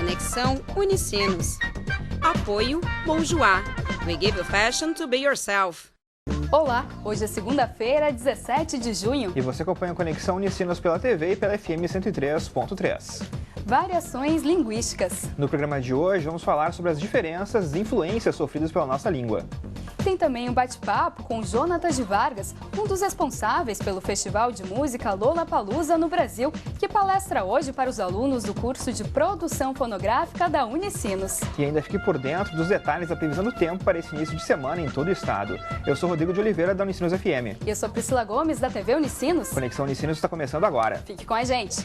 Conexão Unicinos. Apoio Bonjour. We give you fashion to be yourself. Olá, hoje é segunda-feira, 17 de junho. E você acompanha a Conexão Unicinos pela TV e pela FM 103.3. Variações linguísticas. No programa de hoje, vamos falar sobre as diferenças e influências sofridas pela nossa língua. Tem também um bate-papo com Jonatas de Vargas, um dos responsáveis pelo Festival de Música Lollapalooza no Brasil, que palestra hoje para os alunos do curso de Produção Fonográfica da Unicinos. E ainda fique por dentro dos detalhes da previsão do tempo para esse início de semana em todo o estado. Eu sou Rodrigo de Oliveira, da Unicinos FM. E eu sou Priscila Gomes, da TV Unicinos. Conexão Unicinos está começando agora. Fique com a gente.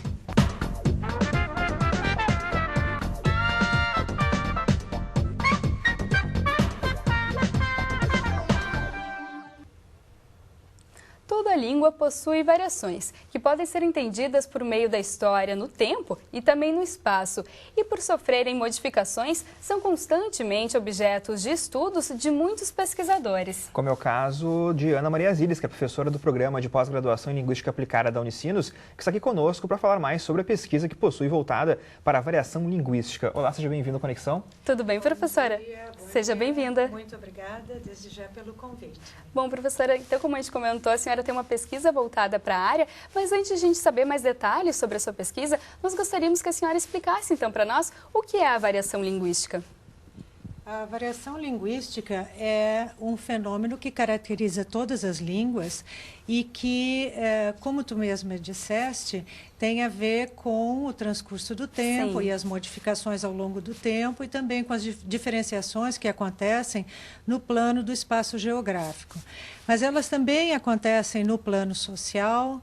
Toda língua possui variações, que podem ser entendidas por meio da história no tempo e também no espaço. E por sofrerem modificações, são constantemente objetos de estudos de muitos pesquisadores. Como é o caso de Ana Maria Aziles, que é professora do programa de pós-graduação em Linguística Aplicada da Unicinos, que está aqui conosco para falar mais sobre a pesquisa que possui voltada para a variação linguística. Olá, seja bem-vinda à Conexão. Tudo bem, professora? Seja bem-vinda. Muito obrigada, desde já, pelo convite. Bom, professora, então, como a gente comentou, a senhora tem uma pesquisa voltada para a área, mas antes de a gente saber mais detalhes sobre a sua pesquisa, nós gostaríamos que a senhora explicasse, então, para nós o que é a variação linguística. A variação linguística é um fenômeno que caracteriza todas as línguas e que, como tu mesma disseste, tem a ver com o transcurso do tempo. Sim. E as modificações ao longo do tempo e também com as diferenciações que acontecem no plano do espaço geográfico. Mas elas também acontecem no plano social,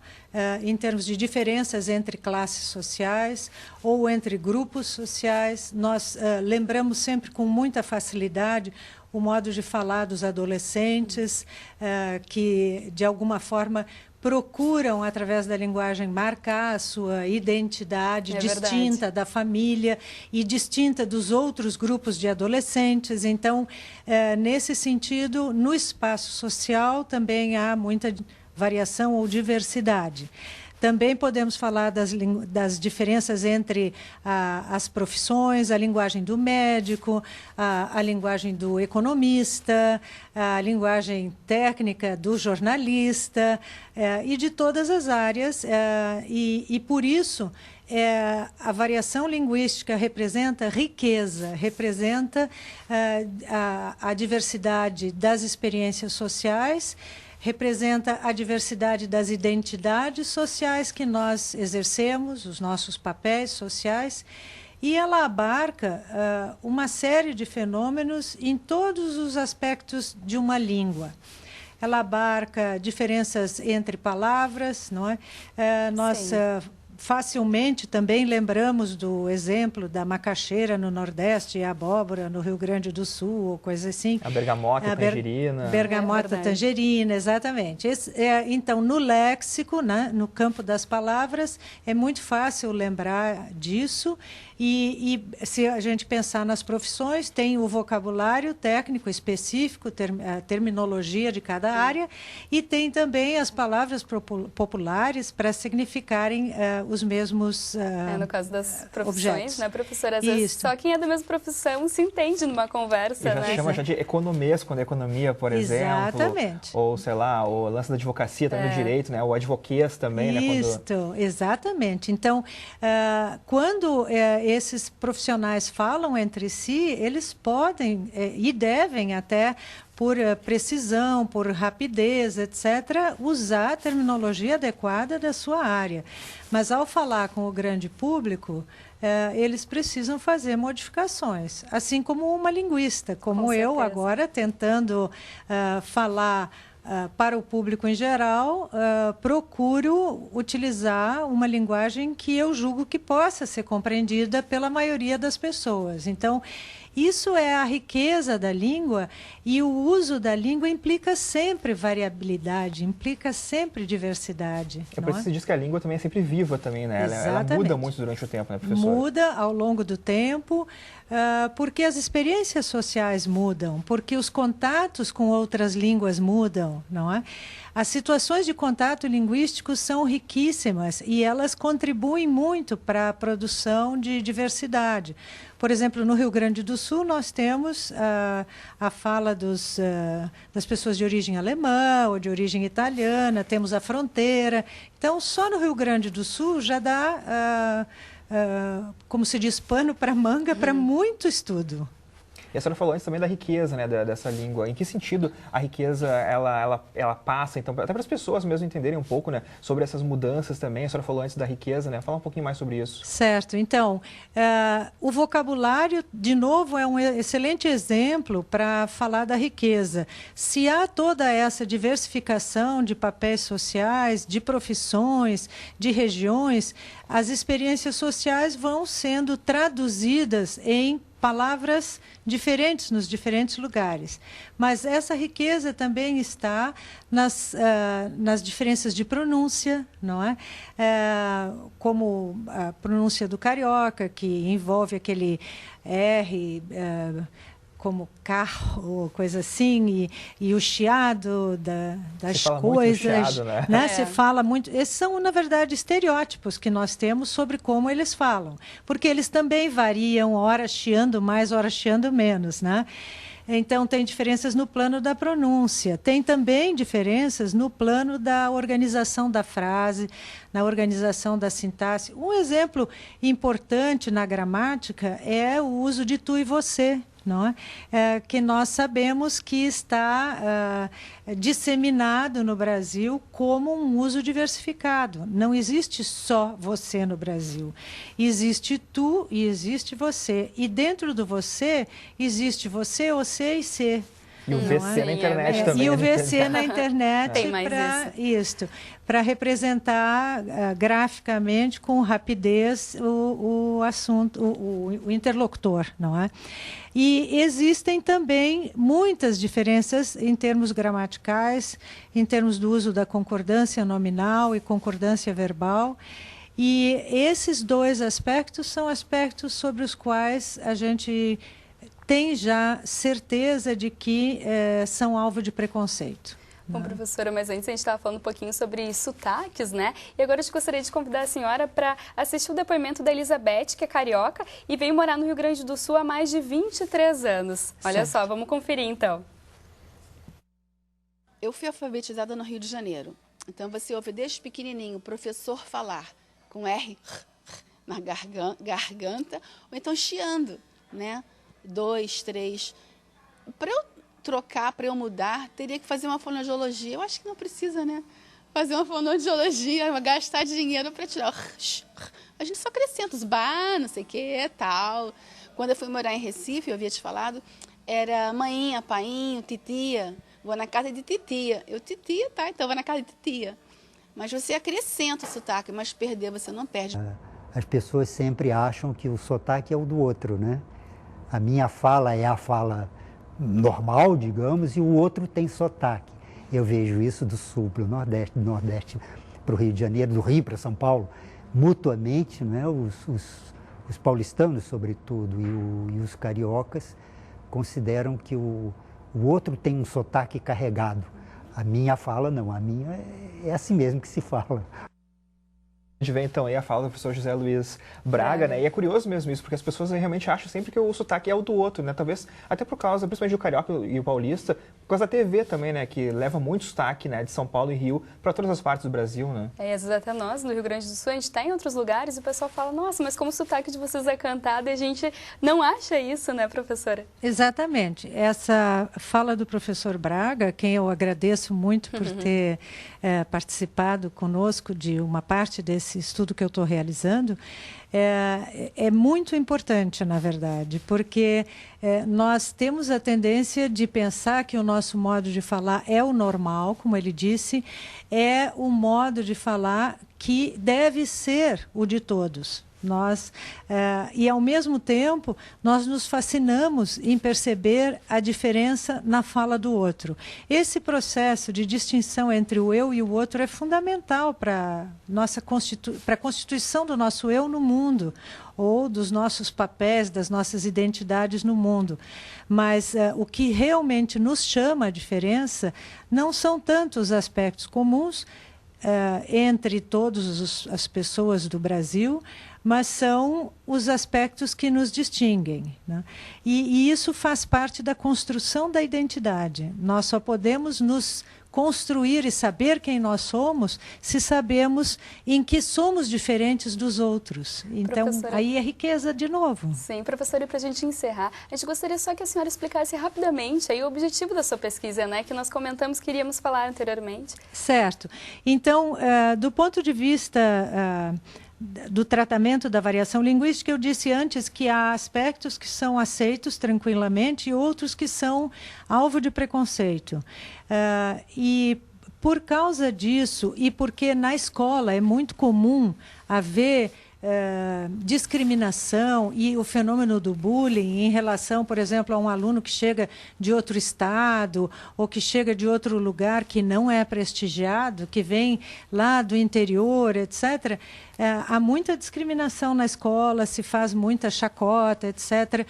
em termos de diferenças entre classes sociais ou entre grupos sociais. Nós lembramos sempre com muita facilidade o modo de falar dos adolescentes, que, de alguma forma, procuram, através da linguagem, marcar a sua identidade distinta da família e distinta dos outros grupos de adolescentes. Então, nesse sentido, no espaço social também há muita variação ou diversidade. Também podemos falar das diferenças entre as profissões, a linguagem do médico, a linguagem do economista, a linguagem técnica do jornalista e de todas as áreas. E por isso, a variação linguística representa riqueza, representa a diversidade das experiências sociais, representa a diversidade das identidades sociais que nós exercemos, os nossos papéis sociais, e ela abarca uma série de fenômenos em todos os aspectos de uma língua. Ela abarca diferenças entre palavras, não é? Nós facilmente também lembramos do exemplo da macaxeira no Nordeste e a abóbora no Rio Grande do Sul, ou coisa assim. A bergamota e a tangerina. Bergamota e tangerina, exatamente. Então, no léxico, né, no campo das palavras, é muito fácil lembrar disso. E se a gente pensar nas profissões, tem o vocabulário técnico específico, a terminologia de cada área, e tem também as palavras populares para significarem os mesmos no caso das profissões, objetos. Né, professora? Às vezes só quem é da mesma profissão se entende numa conversa, né? Chama já de economês, quando é economia, por exemplo. Exatamente. Ou, sei lá, o lance da advocacia também no direito, né? O advoquês também, né? Isso, exatamente. Então, quando esses profissionais falam entre si, eles podem e devem até, por precisão, por rapidez, etc., usar a terminologia adequada da sua área. Mas, ao falar com o grande público, eles precisam fazer modificações, assim como uma linguista, como eu agora, tentando falar para o público em geral, procuro utilizar uma linguagem que eu julgo que possa ser compreendida pela maioria das pessoas. Então, isso é a riqueza da língua, e o uso da língua implica sempre variabilidade, implica sempre diversidade. É por isso que se diz que a língua também é sempre viva também, né? Ela muda muito durante o tempo, né, professora? Muda ao longo do tempo, porque as experiências sociais mudam, porque os contatos com outras línguas mudam. comunicação, não é? As situações de contato linguístico são riquíssimas e elas contribuem muito para a produção de diversidade. Por exemplo, no Rio Grande do Sul, nós temos a fala das pessoas de origem alemã ou de origem italiana, temos a fronteira. Então, só no Rio Grande do Sul já dá, como se diz, pano para manga para muito estudo. E a senhora falou antes também da riqueza, né, dessa língua. Em que sentido a riqueza ela passa, então, até para as pessoas mesmo entenderem um pouco, né, sobre essas mudanças também? A senhora falou antes da riqueza, né? Fala um pouquinho mais sobre isso. Certo. Então, o vocabulário, de novo, é um excelente exemplo para falar da riqueza. Se há toda essa diversificação de papéis sociais, de profissões, de regiões, as experiências sociais vão sendo traduzidas em palavras diferentes nos diferentes lugares. Mas essa riqueza também está nas diferenças de pronúncia, não é? Como a pronúncia do carioca, que envolve aquele R como carro, coisa assim, e o chiado das coisas. Chiado, né? Você fala muito. Esses são, na verdade, estereótipos que nós temos sobre como eles falam, porque eles também variam, ora chiando mais, ora chiando menos, né? Então, tem diferenças no plano da pronúncia. Tem também diferenças no plano da organização da frase, na organização da sintaxe. Um exemplo importante na gramática é o uso de tu e você, não é? Que nós sabemos que está disseminado no Brasil como um uso diversificado. Não existe só você no Brasil. Existe tu e existe você. E dentro do você, existe você e ser. E o VC na internet também. E o VC na internet para representar graficamente com rapidez o assunto, o interlocutor, não é? E existem também muitas diferenças em termos gramaticais, em termos do uso da concordância nominal e concordância verbal. E esses dois aspectos são aspectos sobre os quais a gente tem já certeza de que são alvo de preconceito. Bom, professora, mas antes a gente estava falando um pouquinho sobre sotaques, né? E agora eu gostaria de convidar a senhora para assistir o depoimento da Elizabeth, que é carioca e veio morar no Rio Grande do Sul há mais de 23 anos. Olha só, vamos conferir então. Eu fui alfabetizada no Rio de Janeiro. Então você ouve desde pequenininho o professor falar com R na garganta ou então chiando, né? 2, 3. Para eu trocar, para eu mudar, teria que fazer uma fonoaudiologia. Eu acho que não precisa, né? Fazer uma fonoaudiologia, gastar dinheiro para tirar. A gente só acrescenta os bar, não sei o que, tal. Quando eu fui morar em Recife, eu havia te falado, era mainha, painho, titia. Vou na casa de titia. Eu, titia, tá, então vou na casa de titia. Mas você acrescenta o sotaque, mas perder você não perde. As pessoas sempre acham que o sotaque é o do outro, né? A minha fala é a fala normal, digamos, e o outro tem sotaque. Eu vejo isso do sul para o Nordeste, do Nordeste para o Rio de Janeiro, do Rio para São Paulo, mutuamente, né? Os paulistanos, sobretudo, e os cariocas consideram que o outro tem um sotaque carregado. A minha fala não, a minha é assim mesmo que se fala. A gente vê então aí a fala do professor José Luiz Braga, né? E é curioso mesmo isso, porque as pessoas realmente acham sempre que o sotaque é o do outro, né? Talvez até por causa, principalmente do carioca e o paulista, por causa da TV também, né? Que leva muito sotaque, né? De São Paulo e Rio para todas as partes do Brasil, né? Às vezes até nós, no Rio Grande do Sul, a gente está em outros lugares e o pessoal fala, nossa, mas como o sotaque de vocês é cantado e a gente não acha isso, né, professora? Exatamente. Essa fala do professor Braga, quem eu agradeço muito por ter participado conosco de uma parte desse estudo que eu estou realizando, é muito importante, na verdade, porque nós temos a tendência de pensar que o nosso modo de falar é o normal, como ele disse, é o modo de falar que deve ser o de todos. E, ao mesmo tempo, nós nos fascinamos em perceber a diferença na fala do outro. Esse processo de distinção entre o eu e o outro é fundamental para a constituição do nosso eu no mundo, ou dos nossos papéis, das nossas identidades no mundo. Mas o que realmente nos chama a diferença não são tanto os aspectos comuns entre todas as pessoas do Brasil, mas são os aspectos que nos distinguem, né? E isso faz parte da construção da identidade. Nós só podemos nos construir e saber quem nós somos se sabemos em que somos diferentes dos outros. Então, aí é riqueza de novo. Sim, professora, e para a gente encerrar, a gente gostaria só que a senhora explicasse rapidamente aí o objetivo da sua pesquisa, né, que nós comentamos que iríamos falar anteriormente. Certo. Então, do ponto de vista do tratamento da variação linguística, eu disse antes que há aspectos que são aceitos tranquilamente e outros que são alvo de preconceito. E por causa disso, e porque na escola é muito comum haver discriminação e o fenômeno do bullying em relação, por exemplo, a um aluno que chega de outro estado ou que chega de outro lugar que não é prestigiado, que vem lá do interior, etc., há muita discriminação na escola, se faz muita chacota, etc.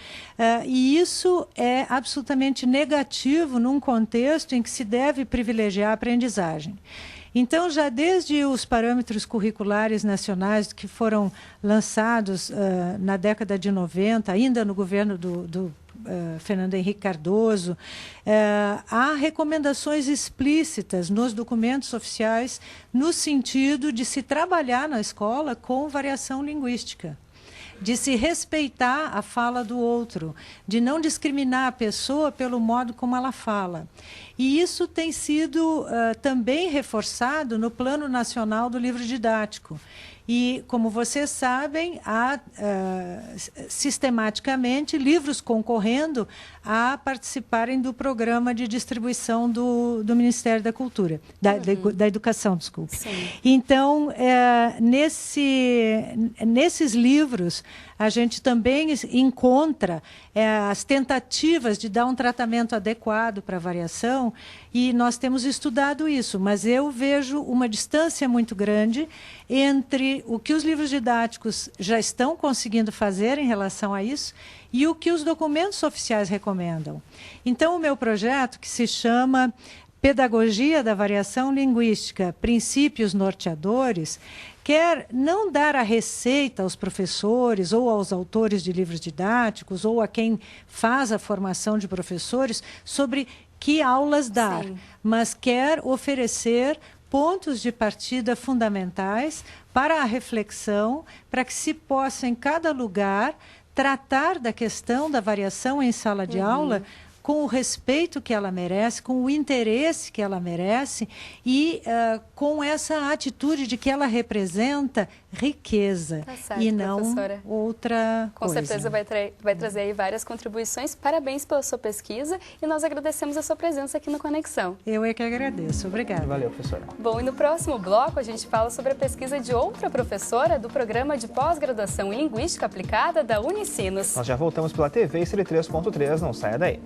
E isso é absolutamente negativo num contexto em que se deve privilegiar a aprendizagem. Então, já desde os parâmetros curriculares nacionais que foram lançados na década de 90, ainda no governo do Fernando Henrique Cardoso, há recomendações explícitas nos documentos oficiais no sentido de se trabalhar na escola com variação linguística, de se respeitar a fala do outro, de não discriminar a pessoa pelo modo como ela fala. E isso tem sido também reforçado no Plano Nacional do Livro Didático. E, como vocês sabem, há sistematicamente livros concorrendo a participarem do programa de distribuição do Ministério da Cultura, da Educação, desculpe. Sim. Então, nesses livros, a gente também encontra as tentativas de dar um tratamento adequado para a variação, e nós temos estudado isso, mas eu vejo uma distância muito grande entre o que os livros didáticos já estão conseguindo fazer em relação a isso e o que os documentos oficiais recomendam. Então, o meu projeto, que se chama Pedagogia da Variação Linguística, Princípios Norteadores, quer não dar a receita aos professores ou aos autores de livros didáticos ou a quem faz a formação de professores sobre que aulas dar, sim, mas quer oferecer pontos de partida fundamentais para a reflexão, para que se possa, em cada lugar, tratar da questão da variação em sala de aula com o respeito que ela merece, com o interesse que ela merece e com essa atitude de que ela representa riqueza, tá certo, e não professora, outra coisa. Com certeza vai trazer aí várias contribuições. Parabéns pela sua pesquisa e nós agradecemos a sua presença aqui no Conexão. Eu é que agradeço. Obrigada. Valeu, professora. Bom, e no próximo bloco a gente fala sobre a pesquisa de outra professora do Programa de Pós-Graduação em Linguística Aplicada da Unicinos. Nós já voltamos pela TV Cine 3.3, não saia daí.